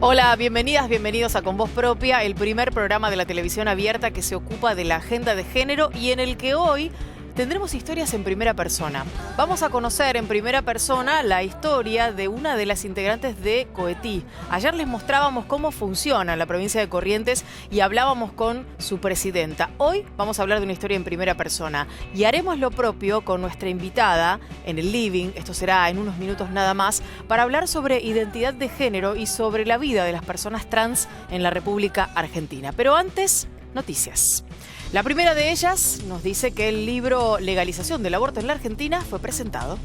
Hola, bienvenidas, bienvenidos a Con Voz Propia, el primer programa de la televisión abierta que se ocupa de la agenda de género y en el que hoy tendremos historias en primera persona. Vamos a conocer en primera persona la historia de una de las integrantes de Coetí. Ayer les mostrábamos cómo funciona la provincia de Corrientes y hablábamos con su presidenta. Hoy vamos a hablar de una historia en primera persona y haremos lo propio con nuestra invitada en el living, esto será en unos minutos nada más, para hablar sobre identidad de género y sobre la vida de las personas trans en la República Argentina. Pero antes, noticias. La primera de ellas nos dice que el libro Legalización del aborto en la Argentina fue presentado.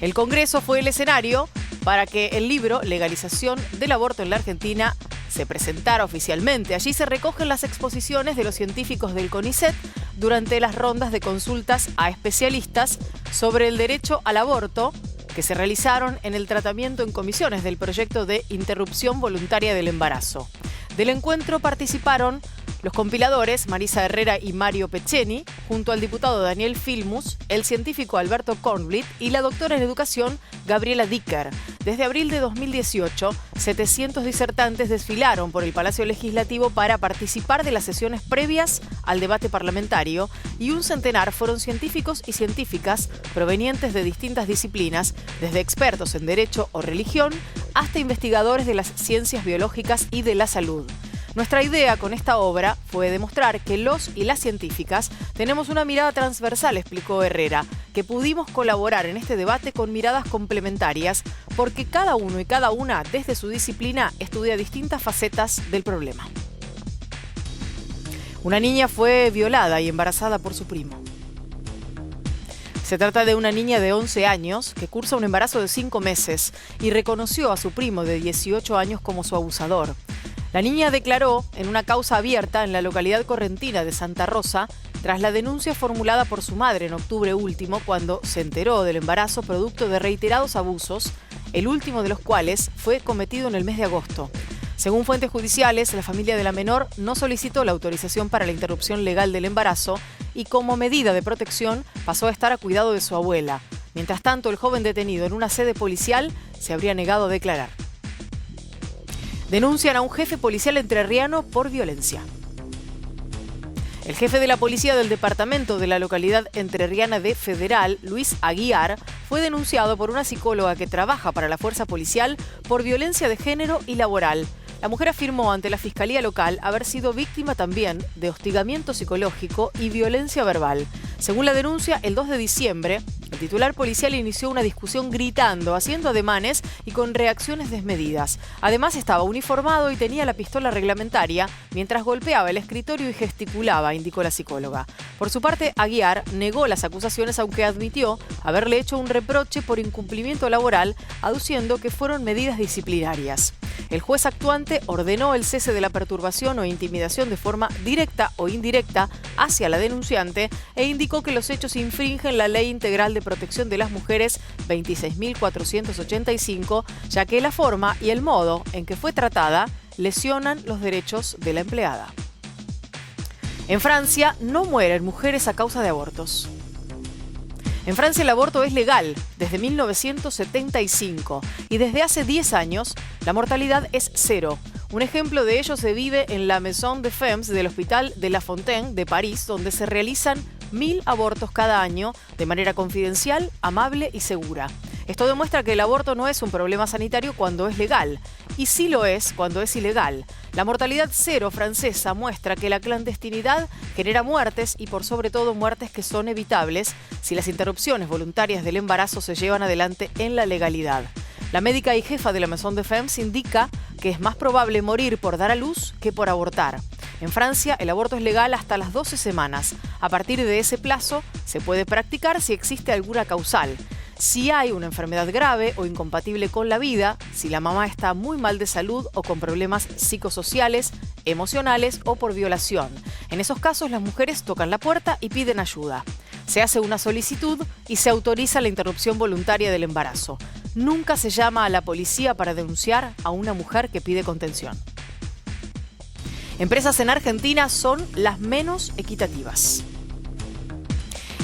El Congreso fue el escenario para que el libro Legalización del aborto en la Argentina se presentara oficialmente. Allí se recogen las exposiciones de los científicos del CONICET durante las rondas de consultas a especialistas sobre el derecho al aborto que se realizaron en el tratamiento en comisiones del proyecto de interrupción voluntaria del embarazo. Del encuentro participaron los compiladores Marisa Herrera y Mario Pecceni, junto al diputado Daniel Filmus, el científico Alberto Kornblit y la doctora en educación Gabriela Dicker. Desde abril de 2018, 700 disertantes desfilaron por el Palacio Legislativo para participar de las sesiones previas al debate parlamentario y un centenar fueron científicos y científicas provenientes de distintas disciplinas, desde expertos en derecho o religión hasta investigadores de las ciencias biológicas y de la salud. Nuestra idea con esta obra fue demostrar que los y las científicas tenemos una mirada transversal, explicó Herrera, que pudimos colaborar en este debate con miradas complementarias porque cada uno y cada una desde su disciplina estudia distintas facetas del problema. Una niña fue violada y embarazada por su primo. Se trata de una niña de 11 años que cursa un embarazo de 5 meses y reconoció a su primo de 18 años como su abusador. La niña declaró en una causa abierta en la localidad correntina de Santa Rosa tras la denuncia formulada por su madre en octubre último cuando se enteró del embarazo producto de reiterados abusos, el último de los cuales fue cometido en el mes de agosto. Según fuentes judiciales, la familia de la menor no solicitó la autorización para la interrupción legal del embarazo y como medida de protección pasó a estar a cuidado de su abuela. Mientras tanto, el joven detenido en una sede policial se habría negado a declarar. Denuncian a un jefe policial entrerriano por violencia. El jefe de la policía del departamento de la localidad entrerriana de Federal, Luis Aguiar, fue denunciado por una psicóloga que trabaja para la fuerza policial por violencia de género y laboral. La mujer afirmó ante la fiscalía local haber sido víctima también de hostigamiento psicológico y violencia verbal. Según la denuncia, el 2 de diciembre, el titular policial inició una discusión gritando, haciendo ademanes y con reacciones desmedidas. Además, estaba uniformado y tenía la pistola reglamentaria mientras golpeaba el escritorio y gesticulaba, indicó la psicóloga. Por su parte, Aguiar negó las acusaciones, aunque admitió haberle hecho un reproche por incumplimiento laboral, aduciendo que fueron medidas disciplinarias. El juez actuante ordenó el cese de la perturbación o intimidación de forma directa o indirecta hacia la denunciante e indicó que los hechos infringen la Ley Integral de Protección de las Mujeres 26.485, ya que la forma y el modo en que fue tratada lesionan los derechos de la empleada. En Francia no mueren mujeres a causa de abortos. En Francia el aborto es legal desde 1975 y desde hace 10 años la mortalidad es cero. Un ejemplo de ello se vive en la Maison des Femmes del Hospital de La Fontaine de París, donde se realizan 1000 abortos cada año de manera confidencial, amable y segura. Esto demuestra que el aborto no es un problema sanitario cuando es legal, y sí lo es cuando es ilegal. La mortalidad cero francesa muestra que la clandestinidad genera muertes y por sobre todo muertes que son evitables si las interrupciones voluntarias del embarazo se llevan adelante en la legalidad. La médica y jefa de la Maison des Femmes indica que es más probable morir por dar a luz que por abortar. En Francia, el aborto es legal hasta las 12 semanas. A partir de ese plazo, se puede practicar si existe alguna causal. Si hay una enfermedad grave o incompatible con la vida, si la mamá está muy mal de salud o con problemas psicosociales, emocionales o por violación. En esos casos, las mujeres tocan la puerta y piden ayuda. Se hace una solicitud y se autoriza la interrupción voluntaria del embarazo. Nunca se llama a la policía para denunciar a una mujer que pide contención. Empresas en Argentina son las menos equitativas.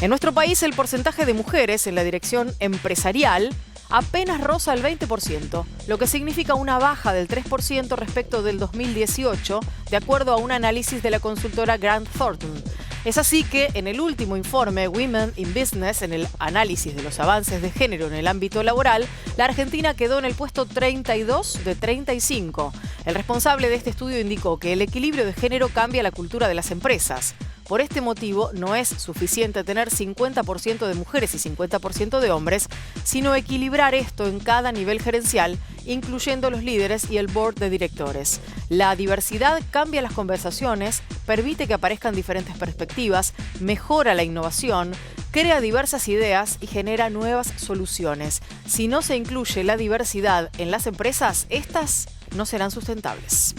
En nuestro país, el porcentaje de mujeres en la dirección empresarial apenas roza el 20%, lo que significa una baja del 3% respecto del 2018, de acuerdo a un análisis de la consultora Grant Thornton. Es así que en el último informe Women in Business, en el análisis de los avances de género en el ámbito laboral, la Argentina quedó en el puesto 32 de 35. El responsable de este estudio indicó que el equilibrio de género cambia la cultura de las empresas. Por este motivo, no es suficiente tener 50% de mujeres y 50% de hombres, sino equilibrar esto en cada nivel gerencial, incluyendo los líderes y el board de directores. La diversidad cambia las conversaciones, permite que aparezcan diferentes perspectivas, mejora la innovación, crea diversas ideas y genera nuevas soluciones. Si no se incluye la diversidad en las empresas, estas no serán sustentables.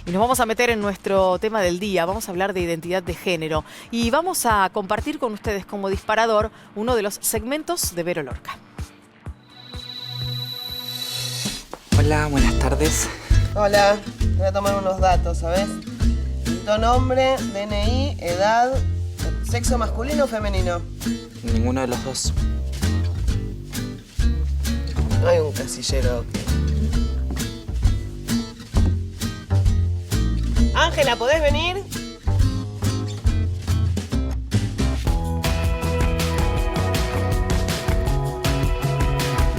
Y nos vamos a meter en nuestro tema del día, vamos a hablar de identidad de género y vamos a compartir con ustedes como disparador uno de los segmentos de Vero Lorca. Hola, buenas tardes. Hola, voy a tomar unos datos, ¿sabes? Tu nombre, DNI, edad, sexo masculino o femenino. Ninguno de los dos. No hay un casillero. Ángela, ¿podés venir?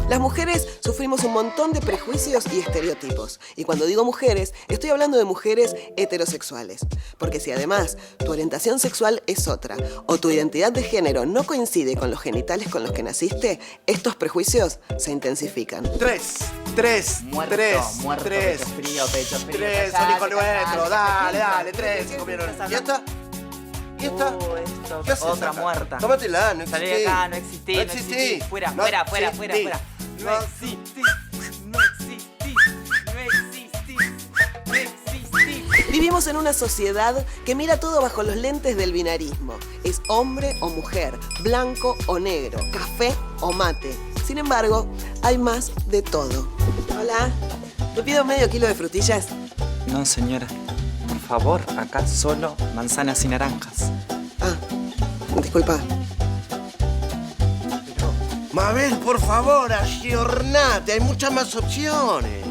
Las mujeres sufrimos un montón de prejuicios y estereotipos. Y cuando digo mujeres, estoy hablando de mujeres heterosexuales. Porque si además tu orientación sexual es otra, o tu identidad de género no coincide con los genitales con los que naciste, estos prejuicios se intensifican. Muerto, pecho frío. 3, un hijo nuestro, dale, 3, comieron. ¿Y esta? Esto, ¿Qué haces otra acá? tómatela, Tómatela, no salí existí. de acá, no existí. Fuera. No existí. Vivimos en una sociedad que mira todo bajo los lentes del binarismo. Es hombre o mujer, blanco o negro, café o mate. Sin embargo, hay más de todo. Hola, ¿te pido medio kilo de frutillas? No, señora. Por favor, acá solo manzanas y naranjas. Ah, disculpa. Mabel, por favor, ayornate, hay muchas más opciones.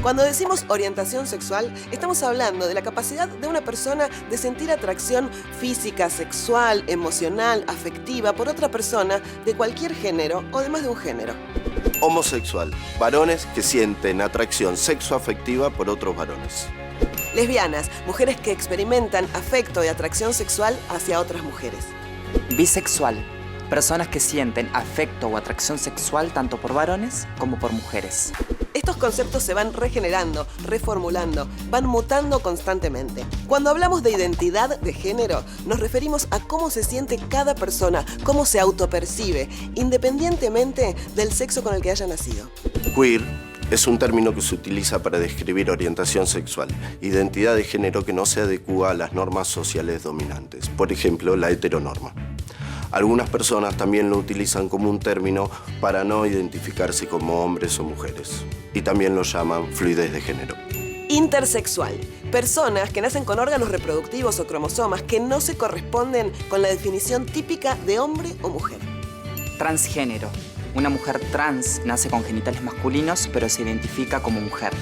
Cuando decimos orientación sexual, estamos hablando de la capacidad de una persona de sentir atracción física, sexual, emocional, afectiva por otra persona de cualquier género o de más de un género. Homosexual, varones que sienten atracción sexoafectiva por otros varones. Lesbianas, mujeres que experimentan afecto y atracción sexual hacia otras mujeres. Bisexual. Personas que sienten afecto o atracción sexual tanto por varones como por mujeres. Estos conceptos se van regenerando, reformulando, van mutando constantemente. Cuando hablamos de identidad de género, nos referimos a cómo se siente cada persona, cómo se autopercibe, independientemente del sexo con el que haya nacido. Queer es un término que se utiliza para describir orientación sexual, identidad de género que no se adecúa a las normas sociales dominantes, por ejemplo, la heteronorma. Algunas personas también lo utilizan como un término para no identificarse como hombres o mujeres, y también lo llaman fluidez de género. Intersexual. Personas que nacen con órganos reproductivos o cromosomas que no se corresponden con la definición típica de hombre o mujer. Transgénero. Una mujer trans nace con genitales masculinos, pero se identifica como mujer.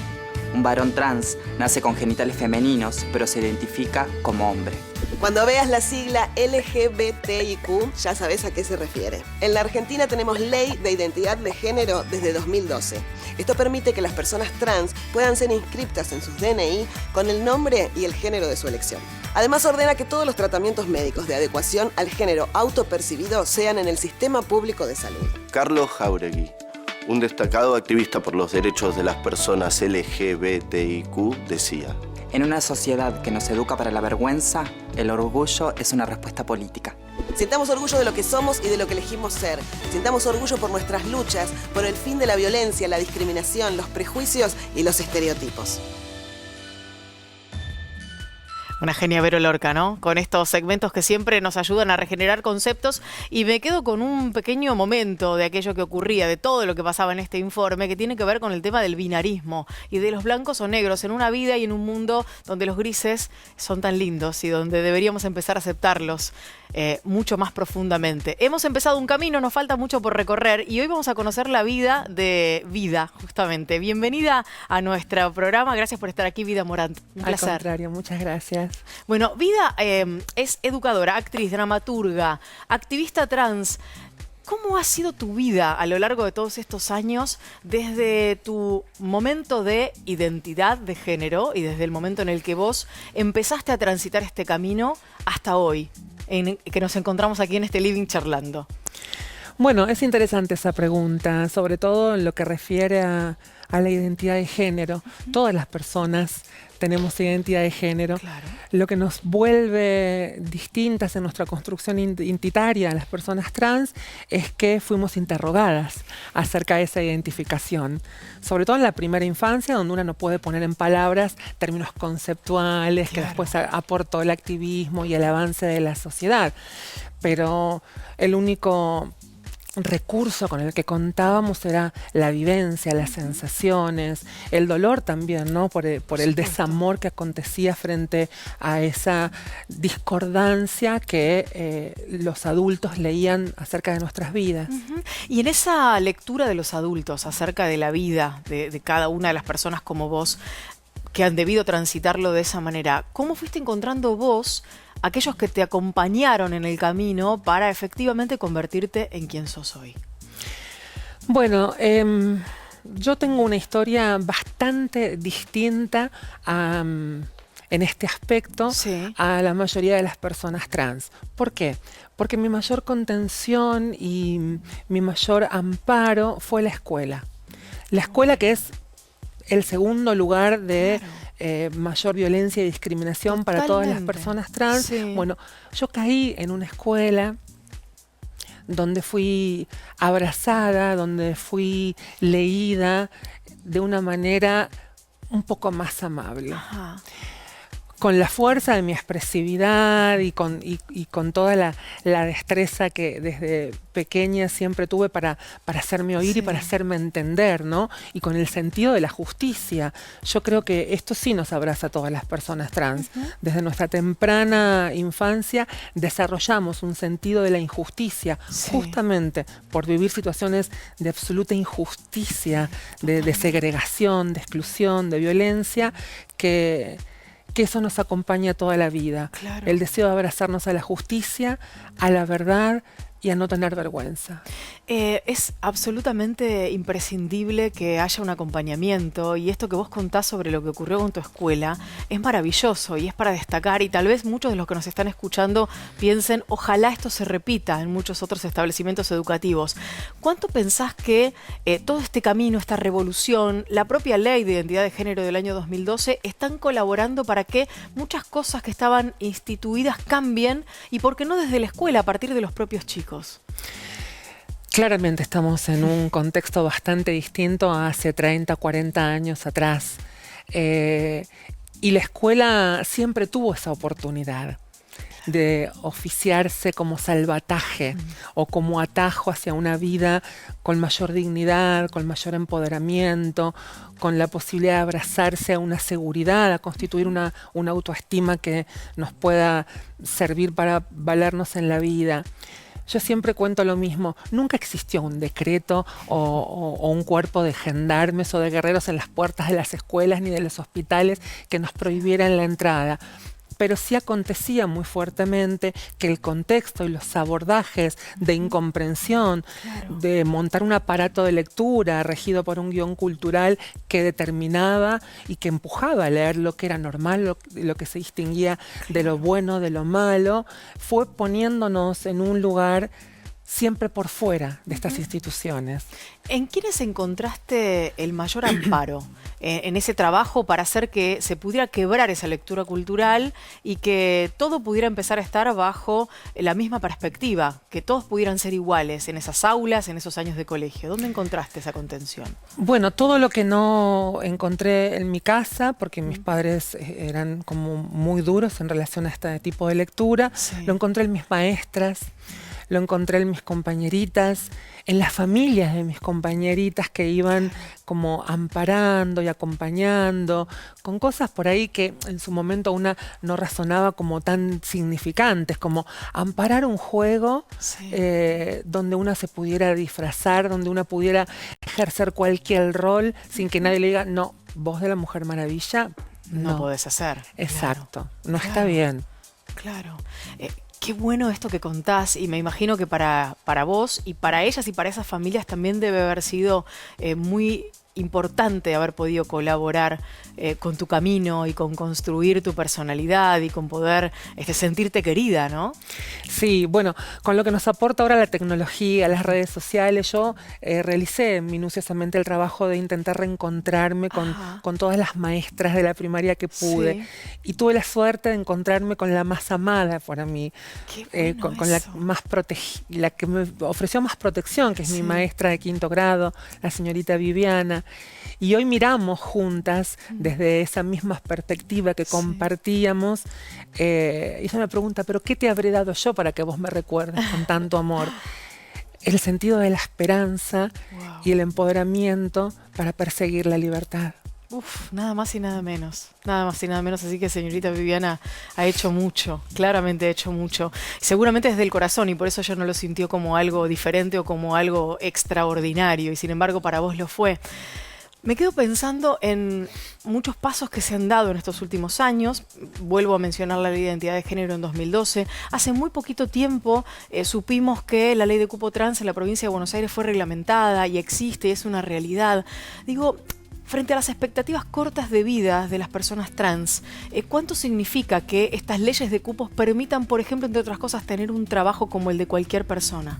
Un varón trans nace con genitales femeninos, pero se identifica como hombre. Cuando veas la sigla LGBTIQ, ya sabes a qué se refiere. En la Argentina tenemos Ley de Identidad de Género desde 2012. Esto permite que las personas trans puedan ser inscriptas en sus DNI con el nombre y el género de su elección. Además, ordena que todos los tratamientos médicos de adecuación al género autopercibido sean en el sistema público de salud. Carlos Jáuregui, un destacado activista por los derechos de las personas LGBTIQ, decía: En una sociedad que nos educa para la vergüenza, el orgullo es una respuesta política. Sintamos orgullo de lo que somos y de lo que elegimos ser. Sintamos orgullo por nuestras luchas, por el fin de la violencia, la discriminación, los prejuicios y los estereotipos. Una genia Vero Lorca, ¿no? Con estos segmentos que siempre nos ayudan a regenerar conceptos, y me quedo con un pequeño momento de aquello que ocurría, de todo lo que pasaba en este informe, que tiene que ver con el tema del binarismo y de los blancos o negros en una vida y en un mundo donde los grises son tan lindos y donde deberíamos empezar a aceptarlos. mucho más profundamente. Hemos empezado un camino, nos falta mucho por recorrer y hoy vamos a conocer la vida de Vida, justamente. Bienvenida a nuestro programa, gracias por estar aquí, Vida Morant. Un placer. Al contrario, muchas gracias. Bueno, Vida es educadora, actriz, dramaturga, activista trans. ¿Cómo ha sido tu vida a lo largo de todos estos años desde tu momento de identidad de género y desde el momento en el que vos empezaste a transitar este camino hasta hoy, en que nos encontramos aquí en este living charlando? Bueno, es interesante esa pregunta, sobre todo en lo que refiere a la identidad de género. Todas las personas tenemos identidad de género. Claro. Lo que nos vuelve distintas en nuestra construcción identitaria a las personas trans es que fuimos interrogadas acerca de esa identificación. Sobre todo en la primera infancia, donde uno no puede poner en palabras términos conceptuales que después aportó el activismo y el avance de la sociedad. Pero el único recurso con el que contábamos era la vivencia, las sensaciones, el dolor también, ¿no? Por el desamor que acontecía frente a esa discordancia que los adultos leían acerca de nuestras vidas. Y en esa lectura de los adultos acerca de la vida de cada una de las personas como vos, que han debido transitarlo de esa manera, ¿cómo fuiste encontrando vos aquellos que te acompañaron en el camino para efectivamente convertirte en quien sos hoy? Bueno, yo tengo una historia bastante distinta en este aspecto a la mayoría de las personas trans. ¿Por qué? Porque mi mayor contención y mi mayor amparo fue la escuela. La escuela, que es el segundo lugar de mayor violencia y discriminación para todas las personas trans. Sí. Bueno, yo caí en una escuela donde fui abrazada, donde fui leída de una manera un poco más amable. Ajá. Con la fuerza de mi expresividad y con toda la destreza que desde pequeña siempre tuve para hacerme oír y para hacerme entender, ¿no? Y con el sentido de la justicia. Yo creo que esto sí nos abraza a todas las personas trans. Desde nuestra temprana infancia desarrollamos un sentido de la injusticia, justamente por vivir situaciones de absoluta injusticia, de segregación, de exclusión, de violencia, que eso nos acompaña toda la vida. Claro. El deseo de abrazarnos a la justicia, a la verdad y a no tener vergüenza. Es absolutamente imprescindible que haya un acompañamiento, y esto que vos contás sobre lo que ocurrió con tu escuela es maravilloso y es para destacar, y tal vez muchos de los que nos están escuchando piensen, ojalá esto se repita en muchos otros establecimientos educativos. ¿Cuánto pensás que todo este camino, esta revolución, la propia ley de identidad de género del año 2012 están colaborando para que muchas cosas que estaban instituidas cambien, y por qué no desde la escuela, a partir de los propios chicos? Claramente estamos en un contexto bastante distinto a hace 30, 40 años atrás. Y la escuela siempre tuvo esa oportunidad de oficiarse como salvataje o como atajo hacia una vida con mayor dignidad, con mayor empoderamiento, con la posibilidad de abrazarse a una seguridad, a constituir una autoestima que nos pueda servir para valernos en la vida. Yo siempre cuento lo mismo, nunca existió un decreto o un cuerpo de gendarmes o de guerreros en las puertas de las escuelas ni de los hospitales que nos prohibieran la entrada. Pero sí acontecía muy fuertemente que el contexto y los abordajes de incomprensión, de montar un aparato de lectura regido por un guión cultural que determinaba y que empujaba a leer lo que era normal, lo que se distinguía de lo bueno, de lo malo, fue poniéndonos en un lugar siempre por fuera de estas instituciones. ¿En quiénes encontraste el mayor amparo en ese trabajo para hacer que se pudiera quebrar esa lectura cultural y que todo pudiera empezar a estar bajo la misma perspectiva, que todos pudieran ser iguales en esas aulas, en esos años de colegio? ¿Dónde encontraste esa contención? Bueno, todo lo que no encontré en mi casa, porque mis padres eran como muy duros en relación a este tipo de lectura, lo encontré en mis maestras, lo encontré en mis compañeritas, en las familias de mis compañeritas que iban como amparando y acompañando, con cosas por ahí que en su momento una no razonaba como tan significantes, como amparar un juego Sí. donde una se pudiera disfrazar, donde una pudiera ejercer cualquier rol sin que nadie le diga, no, vos de la Mujer Maravilla, No podés hacer. Exacto, no está Claro. bien. Claro. Qué bueno esto que contás y me imagino que para vos y para ellas y para esas familias también debe haber sido muy importante haber podido colaborar con tu camino y con construir tu personalidad y con poder sentirte querida, ¿no? Sí, bueno, con lo que nos aporta ahora la tecnología, las redes sociales, yo realicé minuciosamente el trabajo de intentar reencontrarme Ajá. con todas las maestras de la primaria que pude. Sí. Y tuve la suerte de encontrarme con la más amada para mí, Qué bueno con la eso. más la que me ofreció más protección, que es mi maestra de 5º grado, la señorita Viviana. Y hoy miramos juntas desde esa misma perspectiva que compartíamos. Y ella me pregunta, ¿pero qué te habré dado yo para que vos me recuerdes con tanto amor? El sentido de la esperanza Wow. y el empoderamiento para perseguir la libertad. Uf, nada más y nada menos. Nada más y nada menos. Así que señorita Viviana ha hecho mucho, claramente ha hecho mucho. Seguramente desde el corazón y por eso ella no lo sintió como algo diferente o como algo extraordinario. Y sin embargo para vos lo fue. Me quedo pensando en muchos pasos que se han dado en estos últimos años. Vuelvo a mencionar la Ley de Identidad de Género en 2012. Hace muy poquito tiempo supimos que la ley de cupo trans en la provincia de Buenos Aires fue reglamentada y existe, y es una realidad. Digo, frente a las expectativas cortas de vida de las personas trans, ¿cuánto significa que estas leyes de cupos permitan, por ejemplo, entre otras cosas, tener un trabajo como el de cualquier persona?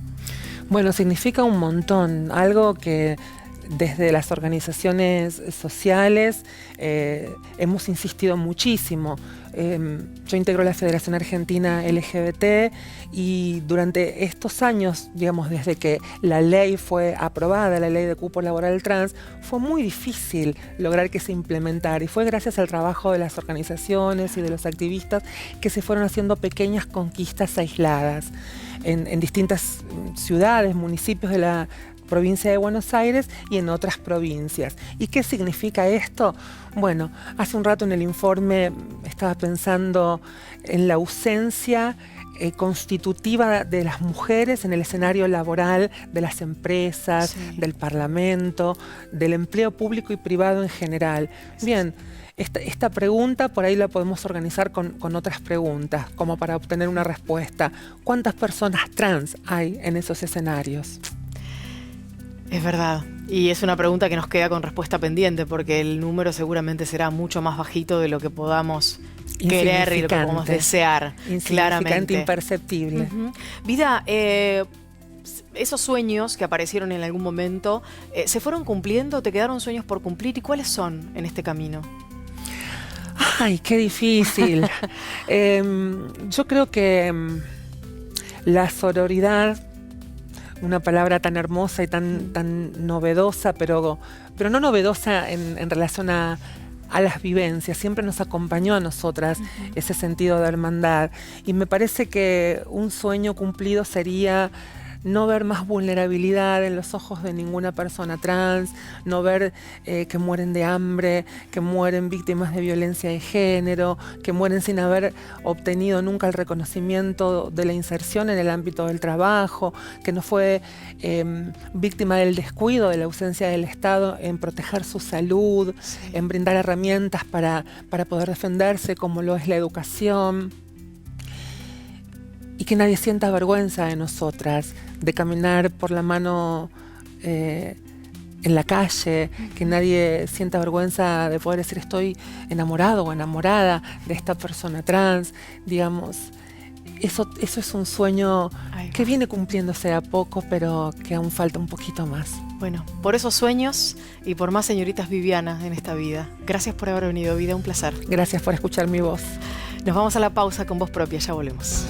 Bueno, significa un montón, algo que desde las organizaciones sociales hemos insistido muchísimo. Yo integro la Federación Argentina LGBT y durante estos años, digamos, desde que la ley fue aprobada, la ley de cupo laboral trans, fue muy difícil lograr que se implementara y fue gracias al trabajo de las organizaciones y de los activistas que se fueron haciendo pequeñas conquistas aisladas en distintas ciudades, municipios de la provincia de Buenos Aires y en otras provincias. ¿Y qué significa esto? Bueno, hace un rato en el informe estaba pensando en la ausencia constitutiva de las mujeres en el escenario laboral de las empresas, del Parlamento, del empleo público y privado en general. Bien, esta pregunta por ahí la podemos organizar con otras preguntas, como para obtener una respuesta. ¿Cuántas personas trans hay en esos escenarios? Es verdad. Y es una pregunta que nos queda con respuesta pendiente, porque el número seguramente será mucho más bajito de lo que podamos querer y lo que podamos desear. Claramente. Imperceptible. Vida, esos sueños que aparecieron en algún momento, ¿se fueron cumpliendo? ¿Te quedaron sueños por cumplir? ¿Y cuáles son en este camino? Ay, qué difícil. Yo creo que la sororidad, una palabra tan hermosa y tan novedosa, pero no novedosa en relación a las vivencias, siempre nos acompañó a nosotras ese sentido de hermandad. Y me parece que un sueño cumplido sería no ver más vulnerabilidad en los ojos de ninguna persona trans, no ver que mueren de hambre, que mueren víctimas de violencia de género, que mueren sin haber obtenido nunca el reconocimiento de la inserción en el ámbito del trabajo, que no fue víctima del descuido, de la ausencia del Estado en proteger su salud, en brindar herramientas para poder defenderse, como lo es la educación. Y que nadie sienta vergüenza de nosotras, de caminar por la mano en la calle, que nadie sienta vergüenza de poder decir estoy enamorado o enamorada de esta persona trans, digamos. Eso es un sueño que viene cumpliéndose a poco, pero que aún falta un poquito más. Bueno, por esos sueños y por más señoritas Viviana en esta vida. Gracias por haber venido, Vida, un placer. Gracias por escuchar mi voz. Nos vamos a la pausa con Voz Propia, ya volvemos.